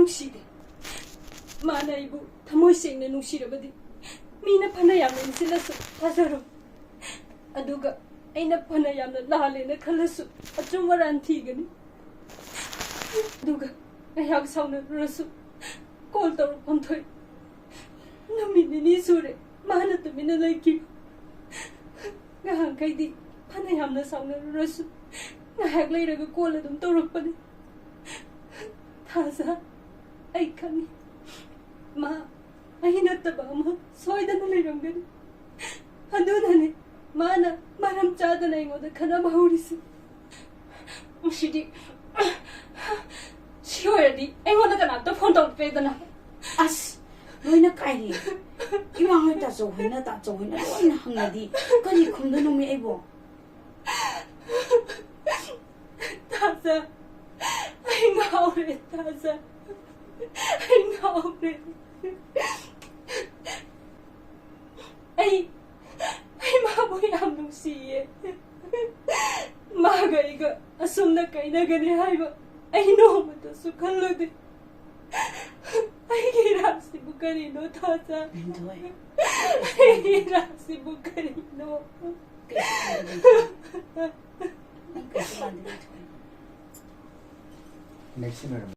ꯅꯨꯡꯁꯤꯗꯦ ꯃꯥꯅ ꯑꯩꯕꯨ ꯊꯃꯣꯏ ꯁꯦꯡꯅ ꯅꯨꯡꯁꯤꯔꯕꯗꯤ ꯃꯤꯅ ꯐꯅ ꯌꯥꯝꯅ ꯏꯟꯁꯤꯜꯂꯁꯨ ꯊꯥꯖꯔꯣꯏ ꯑꯗꯨꯒ ꯑꯩꯅ ꯐꯅ ꯌꯥꯝꯅ ꯂꯥꯜꯂꯦꯅ ꯈꯜꯂꯁꯨ ꯑꯆꯨꯝ ꯑꯔꯥꯟ ꯊꯤꯒꯅꯤ ꯑꯗꯨꯒ ꯑꯩꯍꯥꯛ ꯁꯥꯎꯅꯔꯨꯔꯁꯨ ꯀꯣꯜ ꯇꯧꯔꯛꯐꯝ ꯊꯣꯛꯏ ꯅꯨꯃꯤꯠ ꯅꯤꯅꯤ ꯁꯨꯔꯦ ꯃꯥꯅ ꯇꯨꯃꯤꯟꯅ ꯂꯩꯈꯤꯕ ꯉꯍꯥꯟꯈꯩꯗꯤ ꯐꯅ ꯌꯥꯝꯅ ꯁꯥꯎꯅꯔꯨꯔꯁꯨ ꯉꯥꯏꯍꯥꯛ ꯂꯩꯔꯒ ꯀꯣꯜ ꯑꯗꯨꯝ ꯇꯧꯔꯛꯄꯅꯤ ꯊꯥꯖ ꯑꯩ ꯈꯪꯉꯤ ꯃꯥ ꯑꯩ ꯅꯠꯇꯕ ꯑꯃ ꯁꯣꯏꯗꯅ ꯂꯩꯔꯝꯒꯅꯤ ꯑꯗꯨꯅꯅꯦ ꯃꯥꯅ ꯃꯔꯝ ꯆꯥꯗꯅ ꯑꯩꯉꯣꯟꯗ ꯈꯟꯅꯕ ꯍꯧꯔꯤꯁꯤ ꯁꯤꯗꯤ ꯁꯤ ꯑꯣꯏꯔꯗꯤ ꯑꯩꯉꯣꯟꯗ ꯀꯅꯥꯝꯇ ꯐꯣꯟ ꯇꯧꯔꯛꯇ꯭ꯔꯦꯗꯅ ꯑꯁ ꯂꯣꯏꯅ ꯀꯥꯏꯔꯤ ꯏꯃꯥ ꯍꯣꯏ ꯇꯥꯆꯧ ꯍꯣꯏꯅ ꯇꯥꯆꯧ ꯍꯣꯏꯅ ꯂꯣꯏꯅ ꯍꯪꯅꯗꯤ ꯀꯔꯤ ꯈꯨꯝꯗꯣꯏꯅꯣꯃꯤ ꯑꯩꯕꯣ ꯊꯥꯖ ꯑꯩ ꯉꯥꯎꯔꯦ ꯊꯥꯖ ꯑꯩ ꯉꯥꯎꯔꯦ ꯑꯩ ꯃꯥꯕꯨ ꯌꯥꯝ ꯅꯨꯡꯁꯤꯌꯦ ꯃꯥꯒ ꯑꯩꯒ ꯑꯁꯨꯝꯅ ꯀꯥꯏꯅꯒꯅꯤ ꯍꯥꯏꯕ ꯑꯩ ꯅꯣꯡꯃꯇꯁꯨ ꯈꯜꯂꯨꯗꯦ ꯑꯩꯒꯤ ꯏꯔꯥꯡꯁꯤꯕꯨ ꯀꯔꯤꯅꯣ ꯊꯥꯖ ꯑꯩꯒꯤ ꯏꯔꯥꯡꯁꯤꯕꯨ